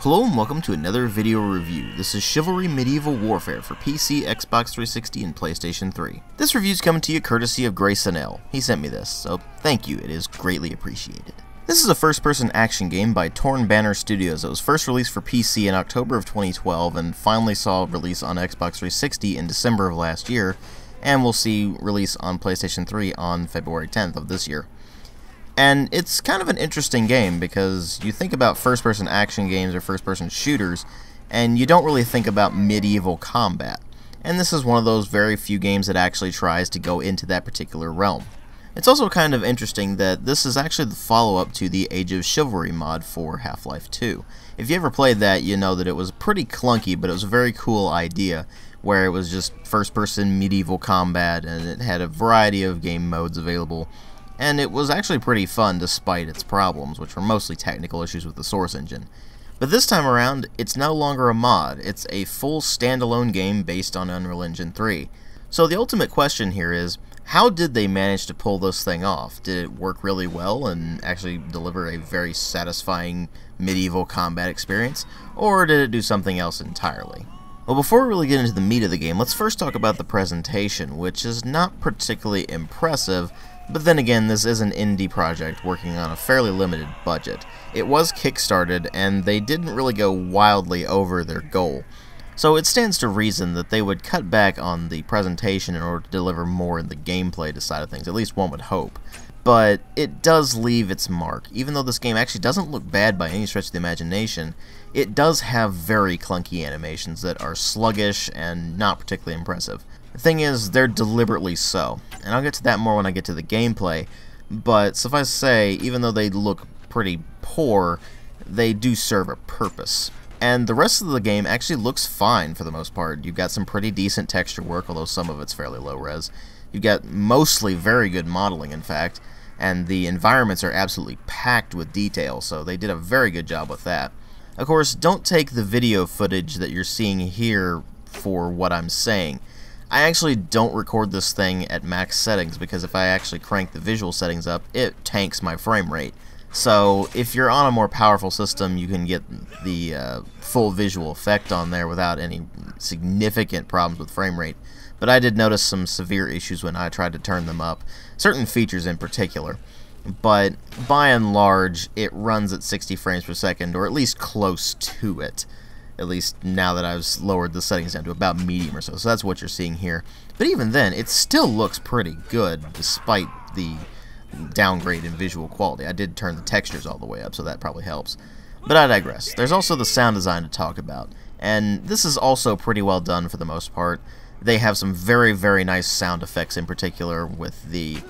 Hello and welcome to another video review. This is Chivalry Medieval Warfare for PC, Xbox 360, and PlayStation 3. This review is coming to you courtesy of Grayson L. He sent me this, so thank you, it is greatly appreciated. This is a first-person action game by Torn Banner Studios. It was first released for PC in October of 2012 and finally saw release on Xbox 360 in December of last year, and we'll see release on PlayStation 3 on February 10th of this year. And it's kind of an interesting game because you think about first-person action games or first-person shooters, and you don't really think about medieval combat. And this is one of those very few games that actually tries to go into that particular realm. It's also kind of interesting that this is actually the follow-up to the Age of Chivalry mod for Half-Life 2. If you ever played that, you know that it was pretty clunky, but it was a very cool idea, where it was just first-person medieval combat, and it had a variety of game modes available. And it was actually pretty fun despite its problems, which were mostly technical issues with the source engine. But this time around, it's no longer a mod, it's a full standalone game based on Unreal Engine 3. So the ultimate question here is, how did they manage to pull this thing off? Did it work really well and actually deliver a very satisfying medieval combat experience? Or did it do something else entirely? Well, before we really get into the meat of the game, let's first talk about the presentation, which is not particularly impressive. But then again, this is an indie project working on a fairly limited budget. It was kickstarted, and they didn't really go wildly over their goal. So it stands to reason that they would cut back on the presentation in order to deliver more in the gameplay side of things, at least one would hope. But it does leave its mark. Even though this game actually doesn't look bad by any stretch of the imagination, it does have very clunky animations that are sluggish and not particularly impressive. The thing is, they're deliberately so, and I'll get to that more when I get to the gameplay, but suffice to say, even though they look pretty poor, they do serve a purpose. And the rest of the game actually looks fine for the most part. You've got some pretty decent texture work, although some of it's fairly low res. You've got mostly very good modeling, in fact, and the environments are absolutely packed with detail, so they did a very good job with that. Of course, don't take the video footage that you're seeing here for what I'm saying. I actually don't record this thing at max settings because if I actually crank the visual settings up, it tanks my frame rate. So if you're on a more powerful system, you can get the full visual effect on there without any significant problems with frame rate. But I did notice some severe issues when I tried to turn them up, certain features in particular. But by and large, it runs at 60 frames per second, or at least close to it. At least now that I've lowered the settings down to about medium or so. So that's what you're seeing here. But even then, it still looks pretty good despite the downgrade in visual quality. I did turn the textures all the way up, so that probably helps. But I digress. There's also the sound design to talk about. And this is also pretty well done for the most part. They have some very, very nice sound effects in particular with the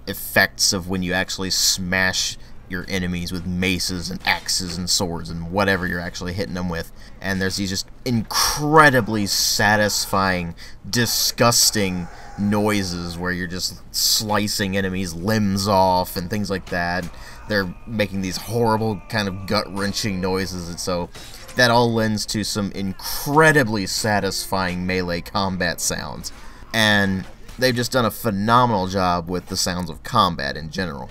effects of when you actually smash your enemies with maces and axes and swords and whatever you're actually hitting them with. And there's these just incredibly satisfying, disgusting noises where you're just slicing enemies' limbs off and things like that. They're making these horrible kind of gut-wrenching noises, and so that all lends to some incredibly satisfying melee combat sounds. And they've just done a phenomenal job with the sounds of combat in general.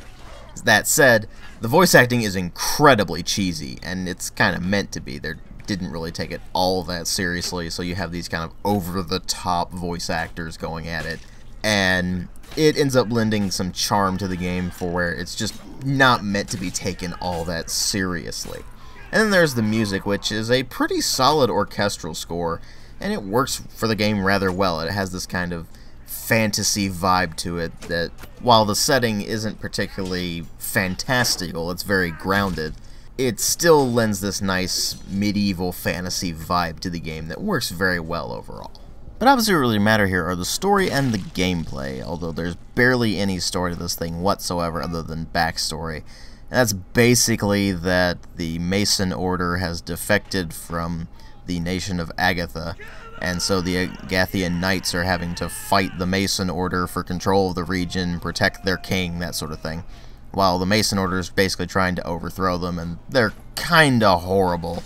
That said, the voice acting is incredibly cheesy, and it's kind of meant to be. They didn't really take it all that seriously, so you have these kind of over-the-top voice actors going at it, and it ends up lending some charm to the game for where it's just not meant to be taken all that seriously. And then there's the music, which is a pretty solid orchestral score, and it works for the game rather well. It has this kind of fantasy vibe to it that, while the setting isn't particularly fantastical, it's very grounded, it still lends this nice medieval fantasy vibe to the game that works very well overall. But obviously what really matter here are the story and the gameplay, although there's barely any story to this thing whatsoever other than backstory. And that's basically that the Mason Order has defected from the nation of Agatha, and so the Agathian Knights are having to fight the Mason Order for control of the region, protect their king, that sort of thing. While the Mason Order is basically trying to overthrow them, and they're kinda horrible.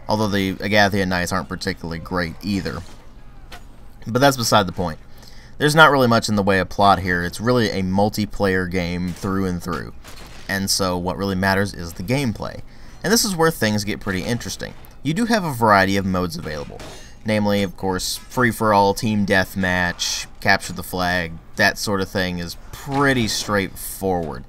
Although the Agathian Knights aren't particularly great either. But that's beside the point. There's not really much in the way of plot here. It's really a multiplayer game through and through. And so what really matters is the gameplay. And this is where things get pretty interesting. You do have a variety of modes available. Namely, of course, free-for-all, team deathmatch, capture the flag, that sort of thing is pretty straightforward.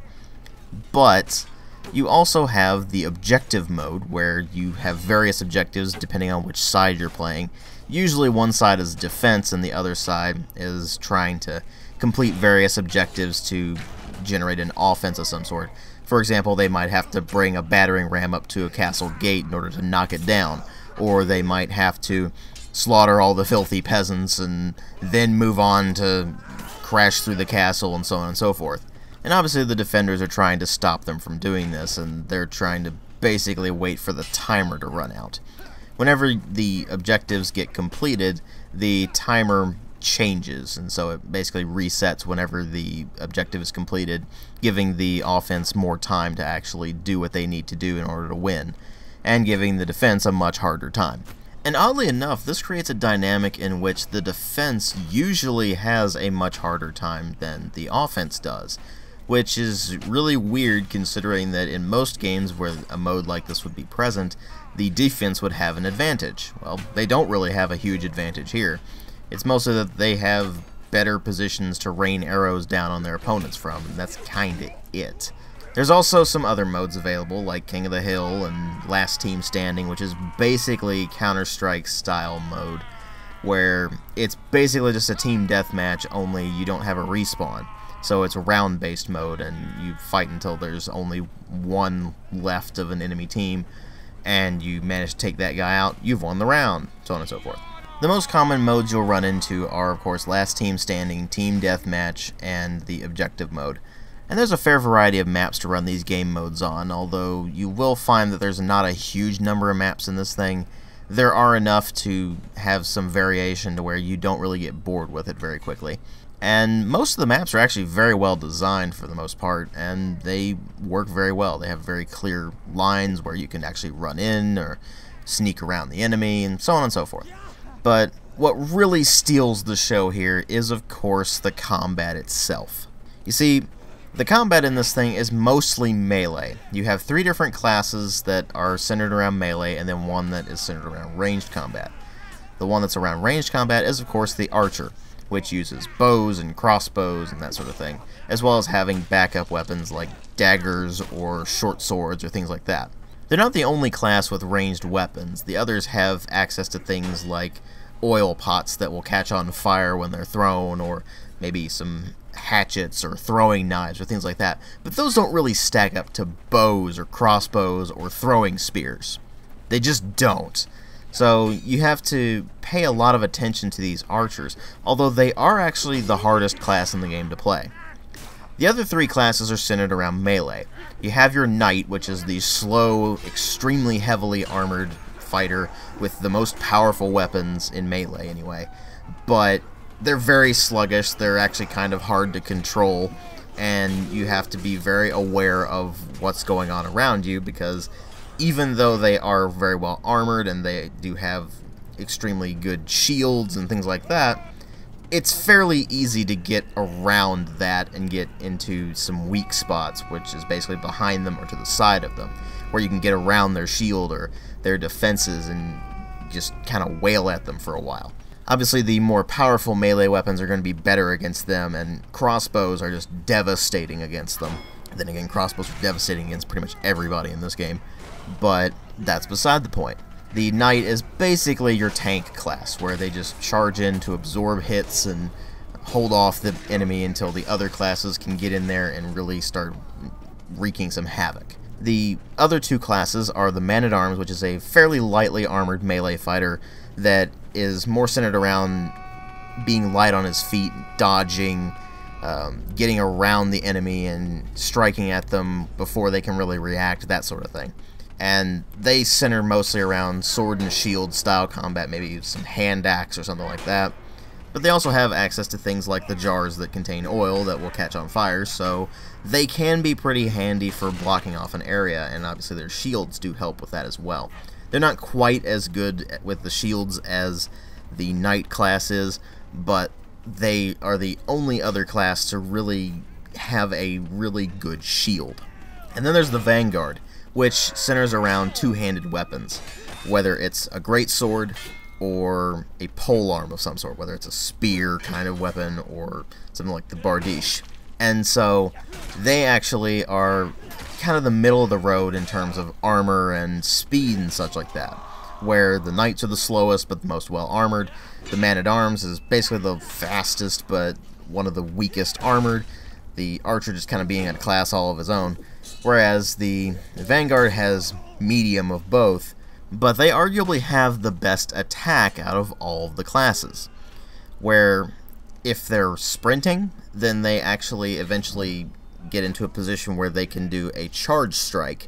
But you also have the objective mode, where you have various objectives depending on which side you're playing. Usually one side is defense and the other side is trying to complete various objectives to generate an offense of some sort. For example, they might have to bring a battering ram up to a castle gate in order to knock it down, or they might have to slaughter all the filthy peasants and then move on to crash through the castle and so on and so forth. And obviously the defenders are trying to stop them from doing this, and they're trying to basically wait for the timer to run out. Whenever the objectives get completed, the timer changes, and so it basically resets whenever the objective is completed, giving the offense more time to actually do what they need to do in order to win, and giving the defense a much harder time. And oddly enough, this creates a dynamic in which the defense usually has a much harder time than the offense does, which is really weird considering that in most games where a mode like this would be present, the defense would have an advantage. Well, they don't really have a huge advantage here. It's mostly that they have better positions to rain arrows down on their opponents from, and that's kinda it. There's also some other modes available, like King of the Hill and Last Team Standing, which is basically Counter-Strike style mode, where it's basically just a team deathmatch, only you don't have a respawn. So it's a round-based mode, and you fight until there's only one left of an enemy team, and you manage to take that guy out, you've won the round, so on and so forth. The most common modes you'll run into are, of course, Last Team Standing, Team Deathmatch, and the Objective mode. And there's a fair variety of maps to run these game modes on, although you will find that there's not a huge number of maps in this thing. There are enough to have some variation to where you don't really get bored with it very quickly. And most of the maps are actually very well designed for the most part, and they work very well. They have very clear lines where you can actually run in or sneak around the enemy, and so on and so forth. But what really steals the show here is, of course, the combat itself. You see, the combat in this thing is mostly melee. You have 3 different classes that are centered around melee, and then one that is centered around ranged combat. The one that's around ranged combat is, of course, the archer, which uses bows and crossbows and that sort of thing, as well as having backup weapons like daggers or short swords or things like that. They're not the only class with ranged weapons. The others have access to things like oil pots that will catch on fire when they're thrown, or maybe some hatchets or throwing knives or things like that, but those don't really stack up to bows or crossbows or throwing spears. They just don't. So you have to pay a lot of attention to these archers, although they are actually the hardest class in the game to play. The other 3 classes are centered around melee. You have your knight, which is the slow, extremely heavily armored fighter with the most powerful weapons in melee anyway, but they're very sluggish. They're actually kind of hard to control, and you have to be very aware of what's going on around you, because even though they are very well armored and they do have extremely good shields and things like that, it's fairly easy to get around that and get into some weak spots, which is basically behind them or to the side of them, where you can get around their shield or their defenses and just kind of wail at them for a while. Obviously, the more powerful melee weapons are going to be better against them, and crossbows are just devastating against them. Then again, crossbows are devastating against pretty much everybody in this game, but that's beside the point. The knight is basically your tank class, where they just charge in to absorb hits and hold off the enemy until the other classes can get in there and really start wreaking some havoc. The other 2 classes are the man-at-arms, which is a fairly lightly armored melee fighter that is more centered around being light on his feet, dodging, getting around the enemy and striking at them before they can really react, that sort of thing. And they center mostly around sword and shield style combat, maybe some hand axe or something like that. But they also have access to things like the jars that contain oil that will catch on fire, so they can be pretty handy for blocking off an area, and obviously their shields do help with that as well. They're not quite as good with the shields as the knight class is, but they are the only other class to really have a really good shield. And then there's the Vanguard, which centers around two-handed weapons, whether it's a greatsword or a polearm of some sort, whether it's a spear kind of weapon or something like the bardiche. And so they actually are kind of the middle of the road in terms of armor and speed and such like that, where the knights are the slowest but the most well armored. The man-at-arms is basically the fastest but one of the weakest armored, the archer just kind of being a class all of his own, whereas the vanguard has medium of both, but they arguably have the best attack out of all of the classes, where if they're sprinting, then they actually eventually get into a position where they can do a charge strike,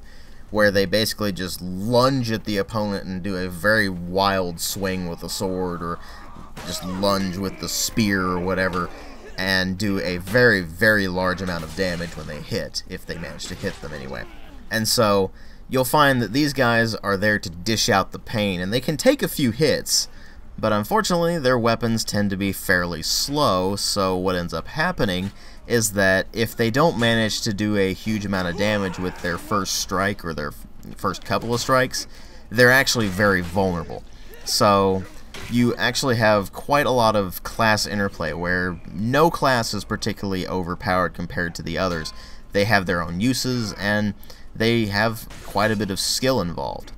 where they basically just lunge at the opponent and do a very wild swing with a sword, or just lunge with the spear or whatever, and do a very, very large amount of damage when they hit, if they manage to hit them anyway. And so you'll find that these guys are there to dish out the pain, and they can take a few hits, but unfortunately their weapons tend to be fairly slow, so what ends up happening is that if they don't manage to do a huge amount of damage with their first strike or their first couple of strikes, they're actually very vulnerable. So you actually have quite a lot of class interplay where no class is particularly overpowered compared to the others. They have their own uses and they have quite a bit of skill involved.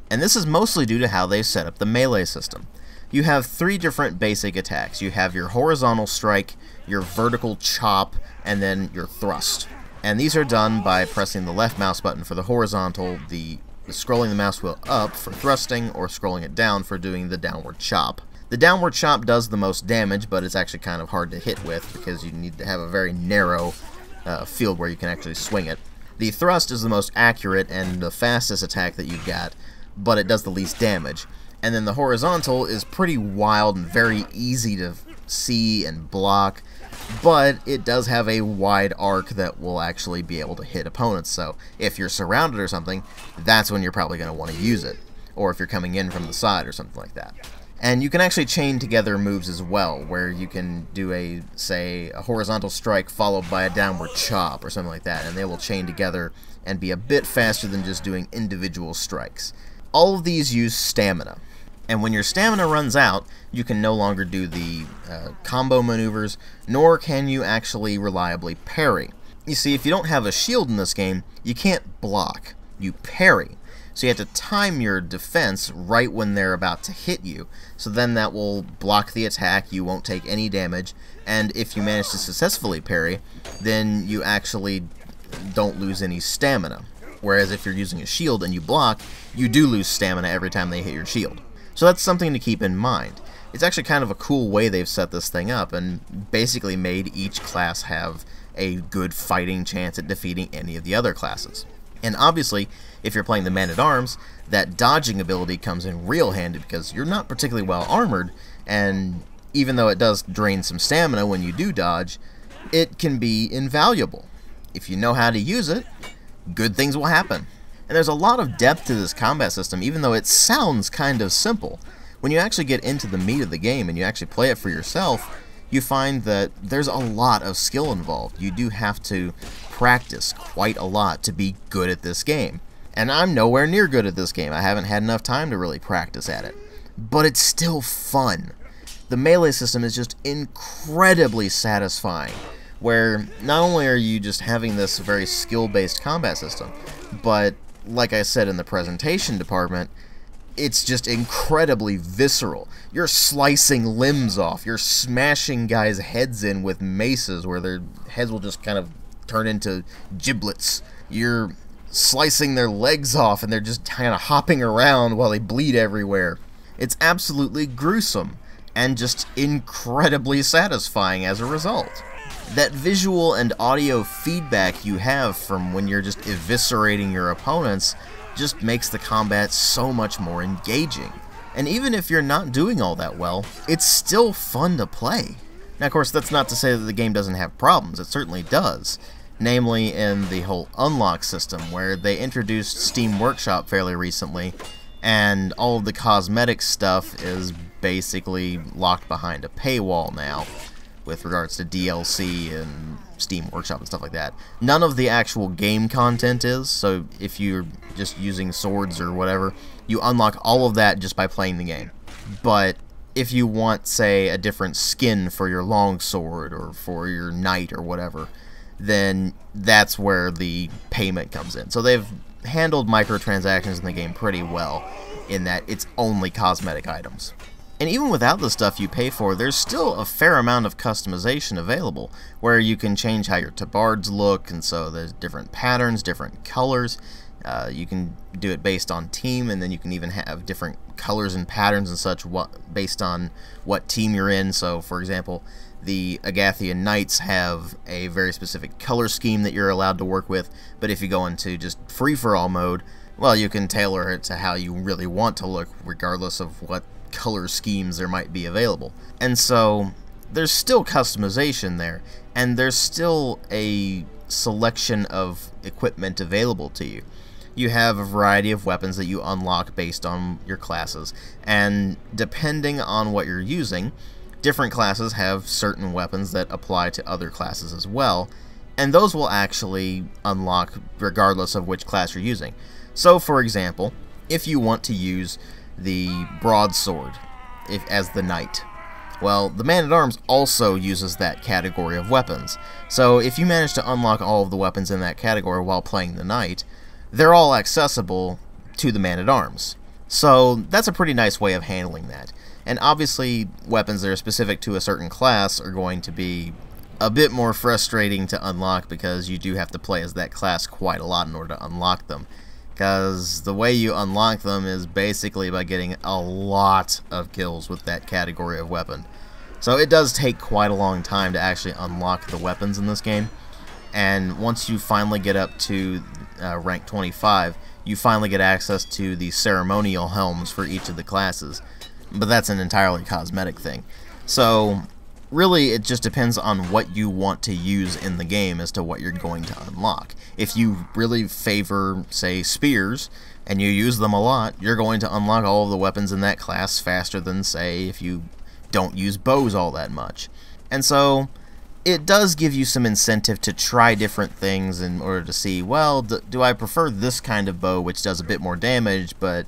And this is mostly due to how they set up the melee system. You have three different basic attacks. You have your horizontal strike, your vertical chop, and then your thrust. And these are done by pressing the left mouse button for the horizontal, scrolling the mouse wheel up for thrusting, or scrolling it down for doing the downward chop. The downward chop does the most damage, but it's actually kind of hard to hit with because you need to have a very narrow field where you can actually swing it. The thrust is the most accurate and the fastest attack that you've got, but it does the least damage. And then the horizontal is pretty wild and very easy to see and block, but it does have a wide arc that will actually be able to hit opponents. So if you're surrounded or something, that's when you're probably going to want to use it, or if you're coming in from the side or something like that. And you can actually chain together moves as well, where you can do say a horizontal strike followed by a downward chop or something like that, and they will chain together and be a bit faster than just doing individual strikes. All of these use stamina. And when your stamina runs out, you can no longer do the combo maneuvers, nor can you actually reliably parry. You see, if you don't have a shield in this game, you can't block. You parry. So you have to time your defense right when they're about to hit you. So then that will block the attack, you won't take any damage, and if you manage to successfully parry, then you actually don't lose any stamina. Whereas if you're using a shield and you block, you do lose stamina every time they hit your shield. So that's something to keep in mind. It's actually kind of a cool way they've set this thing up and basically made each class have a good fighting chance at defeating any of the other classes. And obviously, if you're playing the man-at-arms, that dodging ability comes in real handy because you're not particularly well armored, and even though it does drain some stamina when you do dodge, it can be invaluable. If you know how to use it, good things will happen. And there's a lot of depth to this combat system, even though it sounds kind of simple. When you actually get into the meat of the game and you actually play it for yourself, you find that there's a lot of skill involved. You do have to practice quite a lot to be good at this game. And I'm nowhere near good at this game. I haven't had enough time to really practice at it. But it's still fun. The melee system is just incredibly satisfying, where not only are you just having this very skill-based combat system, but like I said in the presentation department, it's just incredibly visceral. You're slicing limbs off. You're smashing guys' heads in with maces where their heads will just kind of turn into giblets. You're slicing their legs off and they're just kind of hopping around while they bleed everywhere. It's absolutely gruesome and just incredibly satisfying as a result. That visual and audio feedback you have from when you're just eviscerating your opponents just makes the combat so much more engaging. And even if you're not doing all that well, it's still fun to play. Now, of course, that's not to say that the game doesn't have problems. It certainly does. Namely in the whole unlock system, where they introduced Steam Workshop fairly recently, and all of the cosmetic stuff is basically locked behind a paywall now, with regards to DLC and Steam Workshop and stuff like that. None of the actual game content is, so if you're just using swords or whatever, you unlock all of that just by playing the game. But if you want, say, a different skin for your longsword or for your knight or whatever, then that's where the payment comes in. So they've handled microtransactions in the game pretty well, in that it's only cosmetic items. And even without the stuff you pay for, there's still a fair amount of customization available, where you can change how your tabards look, and so there's different patterns, different colors. You can do it based on team, and then you can even have different colors and patterns and such based on what team you're in. So, for example, the Agathian Knights have a very specific color scheme that you're allowed to work with, but if you go into just free-for-all mode, well, you can tailor it to how you really want to look, regardless of what color schemes there might be available. And so there's still customization there, and there's still a selection of equipment available to you. You have a variety of weapons that you unlock based on your classes, and depending on what you're using, different classes have certain weapons that apply to other classes as well, and those will actually unlock regardless of which class you're using. So, for example, if you want to use the broadsword as the knight, well, the man-at-arms also uses that category of weapons. So if you manage to unlock all of the weapons in that category while playing the knight, they're all accessible to the man-at-arms. So that's a pretty nice way of handling that. And obviously, weapons that are specific to a certain class are going to be a bit more frustrating to unlock, because you do have to play as that class quite a lot in order to unlock them. Because the way you unlock them is basically by getting a lot of kills with that category of weapon. So it does take quite a long time to actually unlock the weapons in this game. And once you finally get up to rank 25, you finally get access to the ceremonial helms for each of the classes. But that's an entirely cosmetic thing. So really, it just depends on what you want to use in the game as to what you're going to unlock. If you really favor, say, spears, and you use them a lot, you're going to unlock all of the weapons in that class faster than, say, if you don't use bows all that much. And so it does give you some incentive to try different things in order to see, well, do I prefer this kind of bow which does a bit more damage but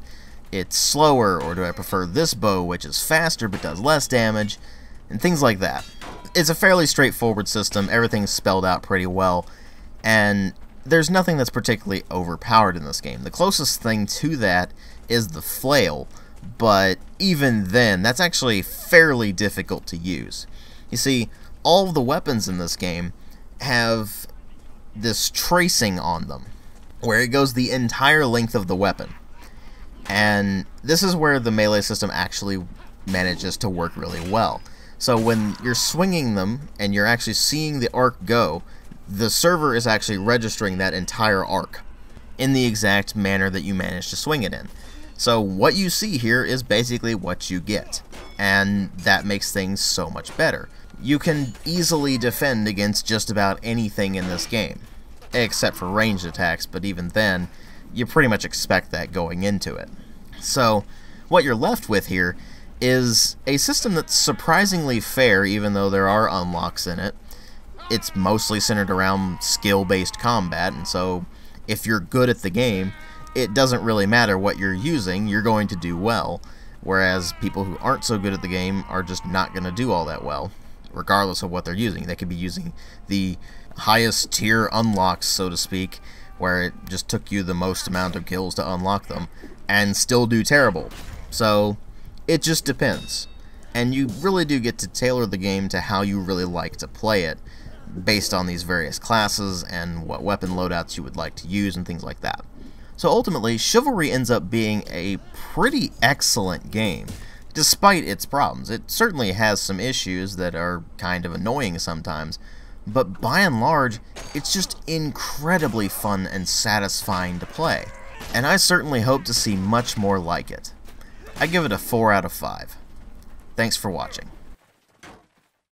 it's slower, or do I prefer this bow which is faster but does less damage, and things like that. It's a fairly straightforward system, everything's spelled out pretty well, and there's nothing that's particularly overpowered in this game. The closest thing to that is the flail, but even then, that's actually fairly difficult to use. You see, all of the weapons in this game have this tracing on them, where it goes the entire length of the weapon. And this is where the melee system actually manages to work really well. So when you're swinging them and you're actually seeing the arc go, the server is actually registering that entire arc in the exact manner that you managed to swing it in. So what you see here is basically what you get, and that makes things so much better. You can easily defend against just about anything in this game, except for ranged attacks, but even then, you pretty much expect that going into it. So what you're left with here is a system that's surprisingly fair, even though there are unlocks in it. It's mostly centered around skill-based combat, and so if you're good at the game, it doesn't really matter what you're using, you're going to do well, whereas people who aren't so good at the game are just not going to do all that well, regardless of what they're using. They could be using the highest tier unlocks, so to speak, where it just took you the most amount of kills to unlock them, and still do terrible. So it just depends, and you really do get to tailor the game to how you really like to play it, based on these various classes and what weapon loadouts you would like to use and things like that. So ultimately, Chivalry ends up being a pretty excellent game, despite its problems. It certainly has some issues that are kind of annoying sometimes, but by and large, it's just incredibly fun and satisfying to play, and I certainly hope to see much more like it. I give it a 4 out of 5. Thanks for watching.